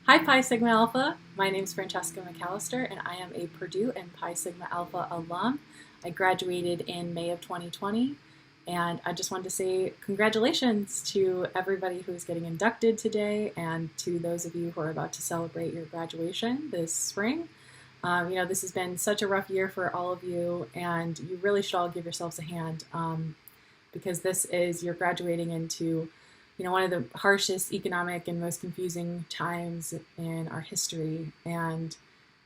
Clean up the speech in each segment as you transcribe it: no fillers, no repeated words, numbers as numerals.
Hi Pi Sigma Alpha, my name is Francesca McAllister and I am a Purdue and Pi Sigma Alpha alum. I graduated in May of 2020 and I just wanted to say congratulations to everybody who's getting inducted today and to those of you who are about to celebrate your graduation this spring. This has been such a rough year for all of you and you really should all give yourselves a hand because this is, you're graduating into one of the harshest economic and most confusing times in our history. And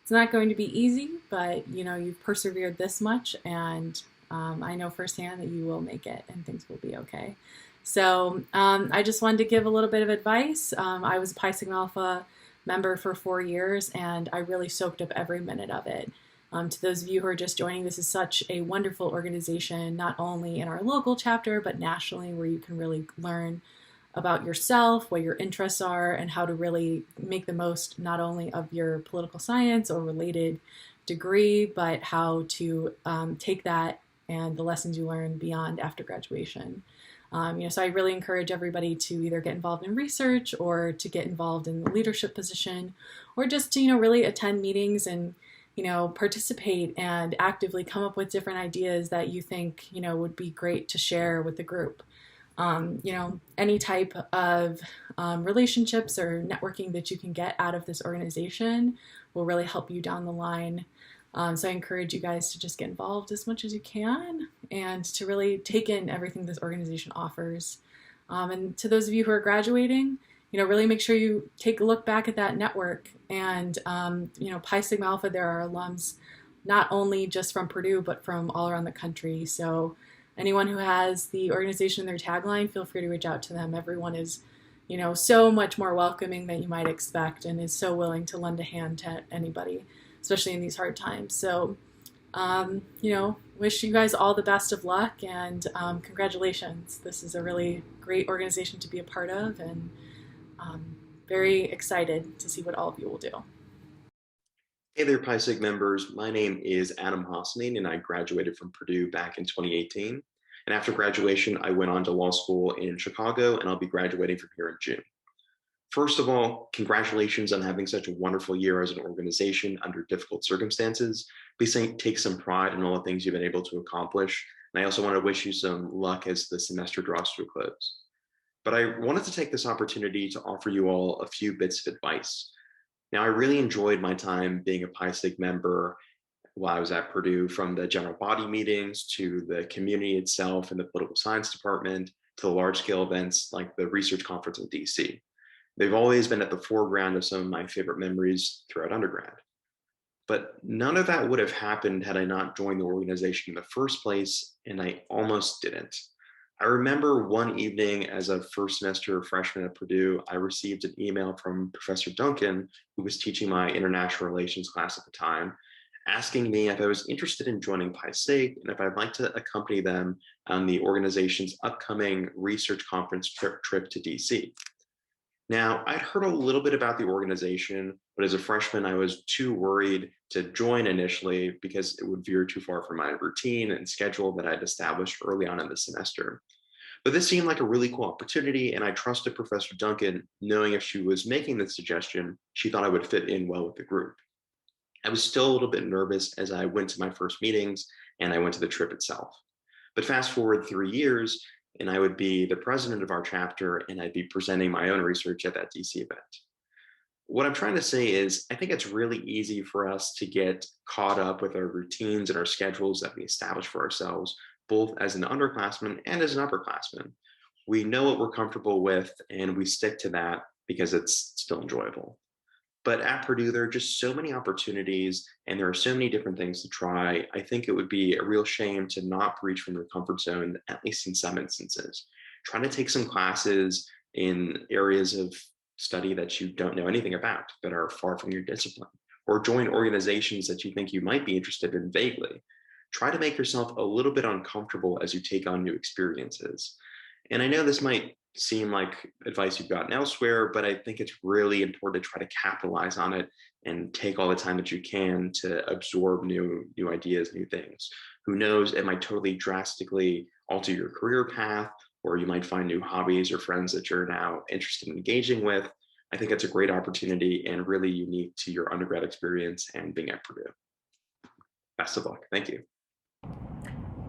it's not going to be easy, but you've persevered this much, and I know firsthand that you will make it and things will be okay. So I just wanted to give a little bit of advice. I was a Pi Sigma Alpha member for 4 years, and I really soaked up every minute of it. To those of you who are just joining, this is such a wonderful organization, not only in our local chapter, but nationally, where you can really learn about yourself, what your interests are, and how to really make the most not only of your political science or related degree, but how to take that and the lessons you learn beyond after graduation. So I really encourage everybody to either get involved in research or to get involved in the leadership position, or just to really attend meetings and participate and actively come up with different ideas that you think would be great to share with the group. Any type of relationships or networking that you can get out of this organization will really help you down the line. So I encourage you guys to just get involved as much as you can and to really take in everything this organization offers. And to those of you who are graduating, really make sure you take a look back at that network. And, Pi Sigma Alpha, there are alums not only just from Purdue, but from all around the country. So anyone who has the organization in their tagline, feel free to reach out to them. Everyone is, so much more welcoming than you might expect and is so willing to lend a hand to anybody, especially in these hard times. So, wish you guys all the best of luck and congratulations. This is a really great organization to be a part of, and very excited to see what all of you will do. Hey there, PySig members. My name is Adam Hossening, and I graduated from Purdue back in 2018. And after graduation, I went on to law school in Chicago, and I'll be graduating from here in June. First of all, congratulations on having such a wonderful year as an organization under difficult circumstances. Please take some pride in all the things you've been able to accomplish. And I also want to wish you some luck as the semester draws to a close. But I wanted to take this opportunity to offer you all a few bits of advice. Now, I really enjoyed my time being a PySig member while I was at Purdue, from the general body meetings to the community itself and the political science department to the large-scale events like the research conference in DC. They've always been at the foreground of some of my favorite memories throughout undergrad. But none of that would have happened had I not joined the organization in the first place, and I almost didn't. I remember one evening as a first semester freshman at Purdue, I received an email from Professor Duncan, who was teaching my international relations class at the time, asking me if I was interested in joining PySig and if I'd like to accompany them on the organization's upcoming research conference trip to DC. Now, I'd heard a little bit about the organization, but as a freshman, I was too worried to join initially because it would veer too far from my routine and schedule that I'd established early on in the semester. But this seemed like a really cool opportunity, and I trusted Professor Duncan, knowing if she was making this suggestion, she thought I would fit in well with the group. I was still a little bit nervous as I went to my first meetings and I went to the trip itself. But fast forward 3 years, and I would be the president of our chapter, and I'd be presenting my own research at that DC event. What I'm trying to say is, I think it's really easy for us to get caught up with our routines and our schedules that we establish for ourselves, both as an underclassman and as an upperclassman. We know what we're comfortable with, and we stick to that because it's still enjoyable. But at Purdue, there are just so many opportunities and there are so many different things to try. I think it would be a real shame to not breach from your comfort zone, at least in some instances. Try to take some classes in areas of study that you don't know anything about, that are far from your discipline, or join organizations that you think you might be interested in vaguely. Try to make yourself a little bit uncomfortable as you take on new experiences. And I know this might seem like advice you've gotten elsewhere, but I think it's really important to try to capitalize on it and take all the time that you can to absorb new ideas, new things. Who knows, it might totally drastically alter your career path, or you might find new hobbies or friends that you're now interested in engaging with. I think it's a great opportunity and really unique to your undergrad experience and being at Purdue. Best of luck. Thank you.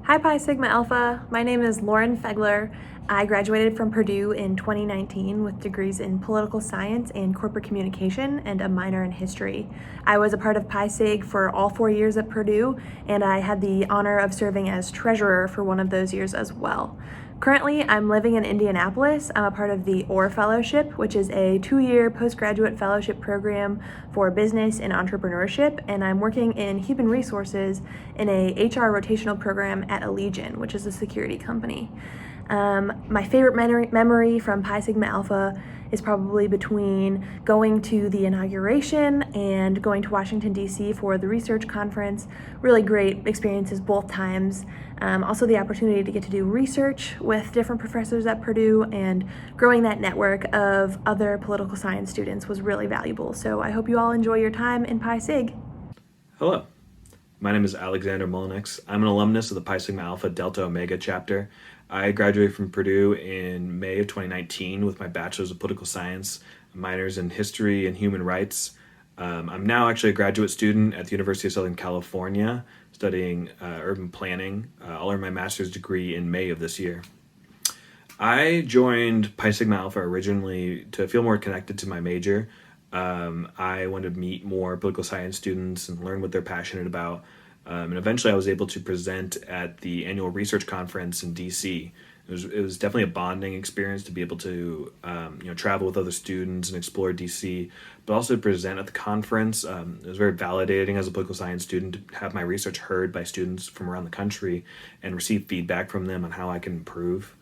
Hi Pi Sigma Alpha, my name is Lauren Fegler. I graduated from Purdue in 2019 with degrees in political science and corporate communication and a minor in history. I was a part of Pi Sig for all 4 years at Purdue, and I had the honor of serving as treasurer for one of those years as well. Currently, I'm living in Indianapolis. I'm a part of the OR Fellowship, which is a 2-year postgraduate fellowship program for business and entrepreneurship, and I'm working in human resources in a HR rotational program at Allegiant, which is a security company. My favorite memory from Pi Sigma Alpha is probably between going to the inauguration and going to Washington, D.C. for the research conference. Really great experiences both times. Also the opportunity to get to do research with different professors at Purdue and growing that network of other political science students was really valuable. So I hope you all enjoy your time in Pi Sig. Hello, my name is Alexander Mullenix. I'm an alumnus of the Pi Sigma Alpha Delta Omega chapter. I graduated from Purdue in May of 2019 with my bachelor's of political science, minors in history and human rights. I'm now actually a graduate student at the University of Southern California studying urban planning. I'll earn my master's degree in May of this year. I joined Pi Sigma Alpha originally to feel more connected to my major. I wanted to meet more political science students and learn what they're passionate about. And eventually I was able to present at the annual research conference in DC. It was definitely a bonding experience to be able to travel with other students and explore DC, but also to present at the conference. It was very validating as a political science student to have my research heard by students from around the country and receive feedback from them on how I can improve.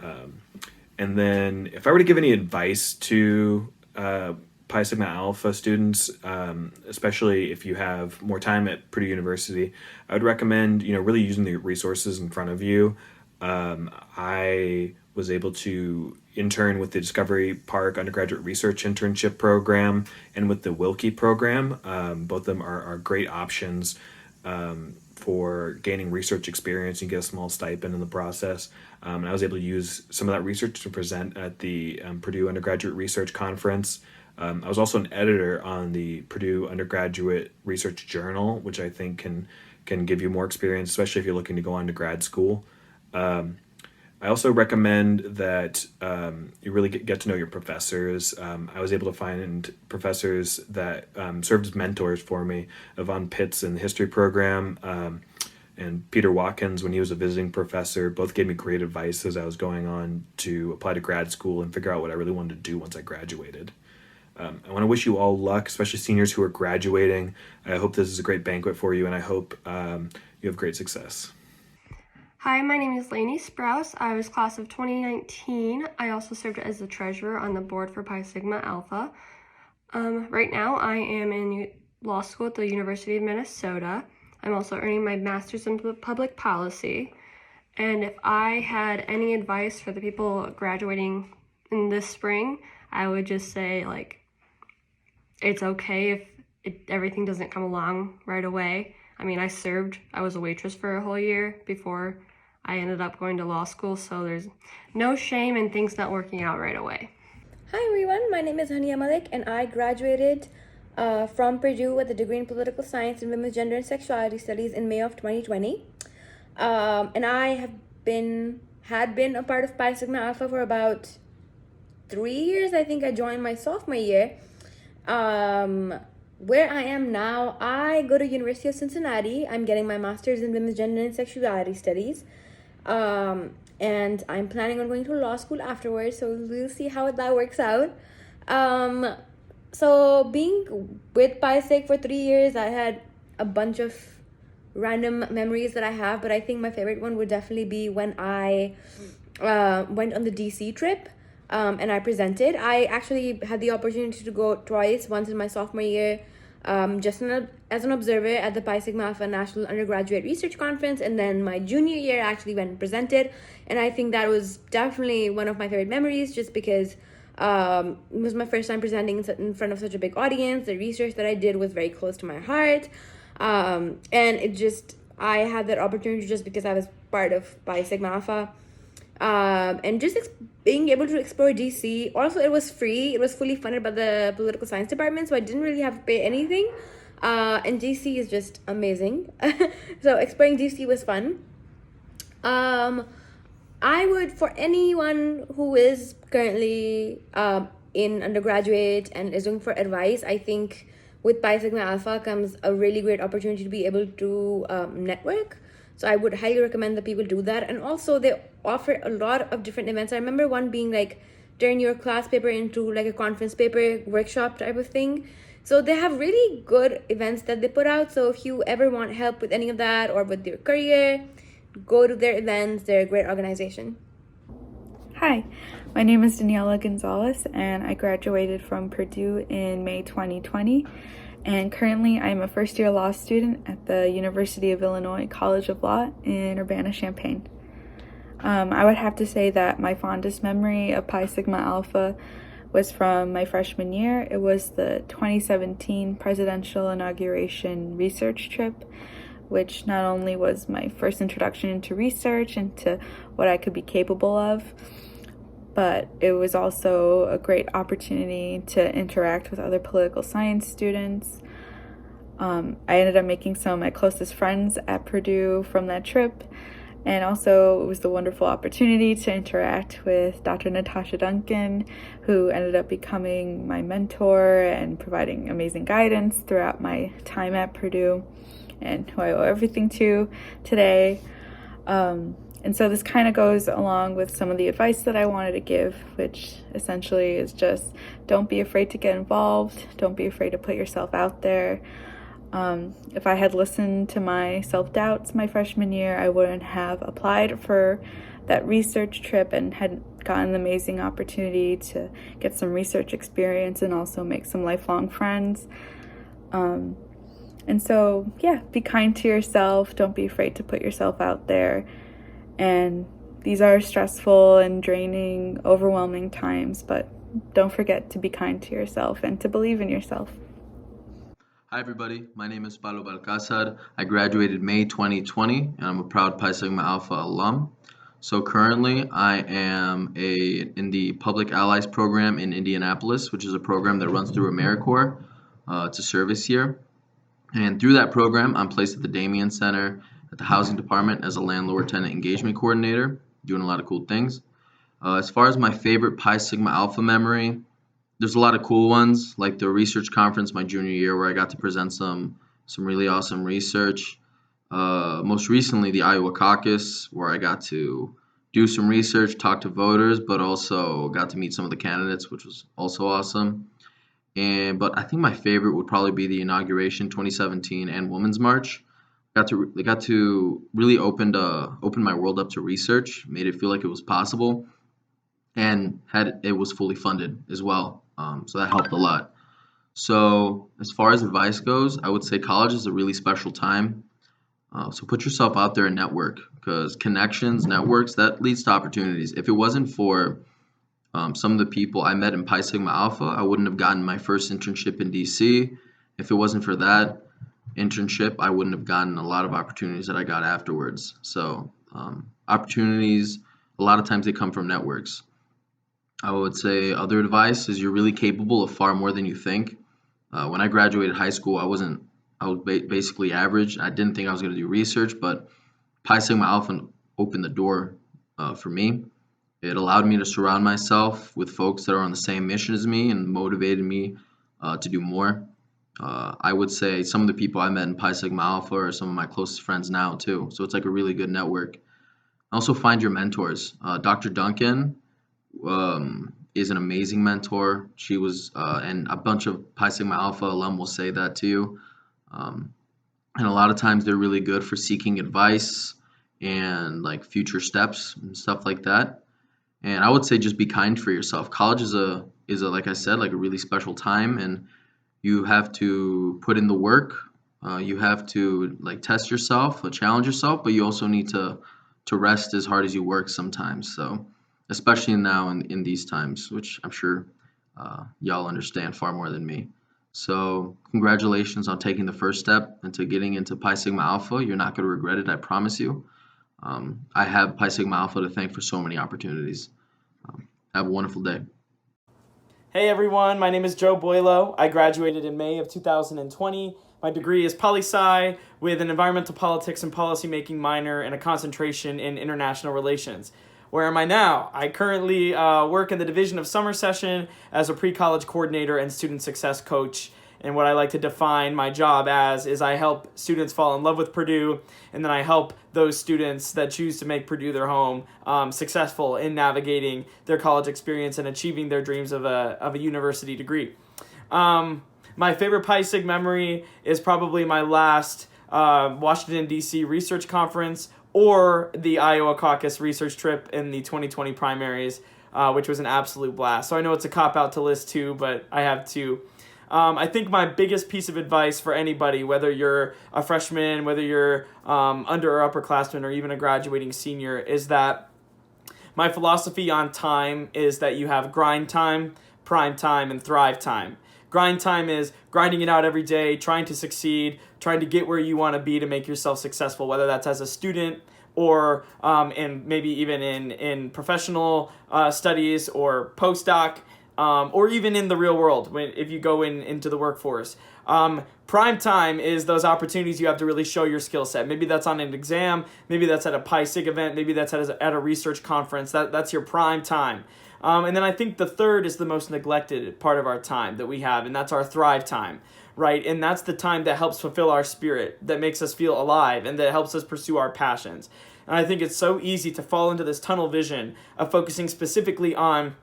And then if I were to give any advice to Pi Sigma Alpha students, especially if you have more time at Purdue University, I would recommend, really using the resources in front of you. I was able to intern with the Discovery Park Undergraduate Research Internship Program and with the Wilkie program. Both of them are great options for gaining research experience. You get a small stipend in the process. And I was able to use some of that research to present at the Purdue Undergraduate Research Conference. I was also an editor on the Purdue Undergraduate Research Journal, which I think can give you more experience, especially if you're looking to go on to grad school. I also recommend that you really get to know your professors. I was able to find professors that served as mentors for me. Yvonne Pitts in the history program and Peter Watkins when he was a visiting professor both gave me great advice as I was going on to apply to grad school and figure out what I really wanted to do once I graduated. I want to wish you all luck, especially seniors who are graduating. I hope this is a great banquet for you, and I hope you have great success. Hi, my name is Lainey Sprouse. I was class of 2019. I also served as the treasurer on the board for Pi Sigma Alpha. Right now, I am in law school at the University of Minnesota. I'm also earning my master's in public policy. And if I had any advice for the people graduating in this spring, I would just say, it's okay if everything doesn't come along right away. I mean, I was a waitress for a whole year before I ended up going to law school, so there's no shame in things not working out right away. Hi everyone, my name is Hania Malik and I graduated from Purdue with a degree in political science and women's gender and sexuality studies in May of 2020. And I had been a part of Pi Sigma Alpha for about 3 years. I think I joined my sophomore year. Where I am now, I go to University of Cincinnati. I'm getting my master's in women's gender and sexuality studies. And I'm planning on going to law school afterwards, so we'll see how that works out. So being with Pi Sig for 3 years, I had a bunch of random memories that I have, but I think my favorite one would definitely be when I went on the DC trip. And I presented. I actually had the opportunity to go twice, once in my sophomore year, as an observer at the Pi Sigma Alpha National Undergraduate Research Conference, and then my junior year I actually went and presented, and I think that was definitely one of my favorite memories, just because it was my first time presenting in front of such a big audience. The research that I did was very close to my heart, and I had that opportunity just because I was part of Pi Sigma Alpha. and just being able to explore DC. Also, it was free. It was fully funded by the political science department, so I didn't really have to pay anything. And DC is just amazing. So exploring DC was fun. I would, for anyone who is currently in undergraduate and is looking for advice, I think with Pi Sigma Alpha comes a really great opportunity to be able to network. So I would highly recommend that people do that. And also they offer a lot of different events. I remember one being like turn your class paper into like a conference paper workshop type of thing. So they have really good events that they put out. So if you ever want help with any of that or with your career, go to their events. They're a great organization. Hi, my name is Daniela Gonzalez and I graduated from Purdue in May 2020. And currently I'm a first-year law student at the University of Illinois College of Law in Urbana-Champaign. I would have to say that my fondest memory of Pi Sigma Alpha was from my freshman year. It was the 2017 presidential inauguration research trip, which not only was my first introduction into research and to what I could be capable of, but it was also a great opportunity to interact with other political science students. I ended up making some of my closest friends at Purdue from that trip, and also it was the wonderful opportunity to interact with Dr. Natasha Duncan, who ended up becoming my mentor and providing amazing guidance throughout my time at Purdue, and who I owe everything to today. And so this kind of goes along with some of the advice that I wanted to give, which essentially is just don't be afraid to get involved. Don't be afraid to put yourself out there. If I had listened to my self-doubts my freshman year, I wouldn't have applied for that research trip and had gotten the amazing opportunity to get some research experience and also make some lifelong friends. And so, yeah, be kind to yourself. Don't be afraid to put yourself out there. And these are stressful and draining, overwhelming times, but don't forget to be kind to yourself and to believe in yourself. Hi everybody, my name is Pablo Balcazar. I graduated May 2020 and I'm a proud Pi Sigma Alpha alum. So currently I am in the Public Allies program in Indianapolis, which is a program that runs through AmeriCorps. It's a service year. And through that program, I'm placed at the Damien Center at the Housing Department as a landlord-tenant engagement coordinator, doing a lot of cool things. As far as my favorite Pi Sigma Alpha memory, there's a lot of cool ones, like the research conference my junior year where I got to present some really awesome research. Most recently, the Iowa caucus, where I got to do some research, talk to voters, but also got to meet some of the candidates, which was also awesome. But I think my favorite would probably be the inauguration 2017 and Women's March. Got to really open my world up to research, made it feel like it was possible, and it was fully funded as well. So that helped a lot. So as far as advice goes, I would say college is a really special time. So put yourself out there and network, because connections, networks, that leads to opportunities. If it wasn't for some of the people I met in Pi Sigma Alpha, I wouldn't have gotten my first internship in DC. If it wasn't for that internship, I wouldn't have gotten a lot of opportunities that I got afterwards. So opportunities, a lot of times they come from networks. I would say other advice is you're really capable of far more than you think. When I graduated high school, I was basically average. I didn't think I was going to do research, but Pi Sigma Alpha opened the door for me. It allowed me to surround myself with folks that are on the same mission as me and motivated me to do more. I would say some of the people I met in Pi Sigma Alpha are some of my closest friends now too. So it's like a really good network. Also find your mentors. Dr. Duncan is an amazing mentor. She was, and a bunch of Pi Sigma Alpha alum will say that to you. And a lot of times they're really good for seeking advice and like future steps and stuff like that. And I would say just be kind for yourself. College is a like I said, like a really special time, and you have to put in the work. You have to like test yourself, challenge yourself, but you also need to rest as hard as you work sometimes. So especially now in these times, which I'm sure y'all understand far more than me. So congratulations on taking the first step into getting into Pi Sigma Alpha. You're not going to regret it, I promise you. I have Pi Sigma Alpha to thank for so many opportunities. Have a wonderful day. Hey everyone, my name is Joe Boilo. I graduated in May of 2020. My degree is poli-sci with an environmental politics and policymaking minor and a concentration in international relations. Where am I now? I currently work in the Division of Summer Session as a pre-college coordinator and student success coach. And what I like to define my job as is I help students fall in love with Purdue, and then I help those students that choose to make Purdue their home successful in navigating their college experience and achieving their dreams of a university degree. My favorite Pi Sig memory is probably my last Washington, D.C. research conference or the Iowa caucus research trip in the 2020 primaries, which was an absolute blast. So I know it's a cop-out to list two, but I have two. I think my biggest piece of advice for anybody, whether you're a freshman, whether you're under or upperclassman, or even a graduating senior, is that my philosophy on time is that you have grind time, prime time, and thrive time. Grind time is grinding it out every day, trying to succeed, trying to get where you want to be to make yourself successful, whether that's as a student or and maybe even in professional studies or postdoc. Or even in the real world, if you go into the workforce. Prime time is those opportunities you have to really show your skill set. Maybe that's on an exam, maybe that's at a Pi Sig event, maybe that's at a research conference. That's your prime time. And then I think the third is the most neglected part of our time that we have, and that's our thrive time, right? And that's the time that helps fulfill our spirit, that makes us feel alive, and that helps us pursue our passions. And I think it's so easy to fall into this tunnel vision of focusing specifically on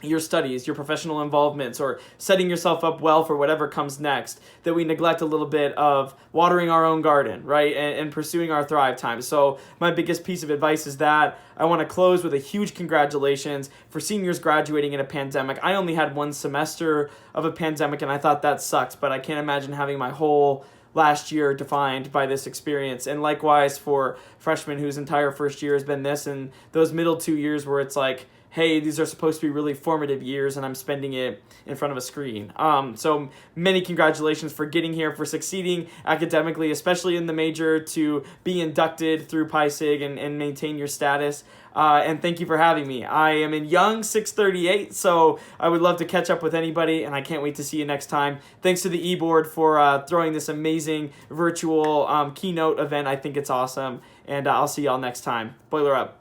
your studies, your professional involvements, or setting yourself up well for whatever comes next, that we neglect a little bit of watering our own garden, right, and pursuing our thrive time. So my biggest piece of advice is that I want to close with a huge congratulations for seniors graduating in a pandemic. I only had one semester of a pandemic, and I thought that sucked, but I can't imagine having my whole last year defined by this experience. And likewise for freshmen whose entire first year has been this, and those middle 2 years where it's like, hey, these are supposed to be really formative years and I'm spending it in front of a screen. So many congratulations for getting here, for succeeding academically, especially in the major, to be inducted through Pi Sig and maintain your status. And thank you for having me. I am in Young 638, so I would love to catch up with anybody, and I can't wait to see you next time. Thanks to the eBoard for throwing this amazing virtual Keynote event. I think it's awesome, and I'll see y'all next time. Boiler up.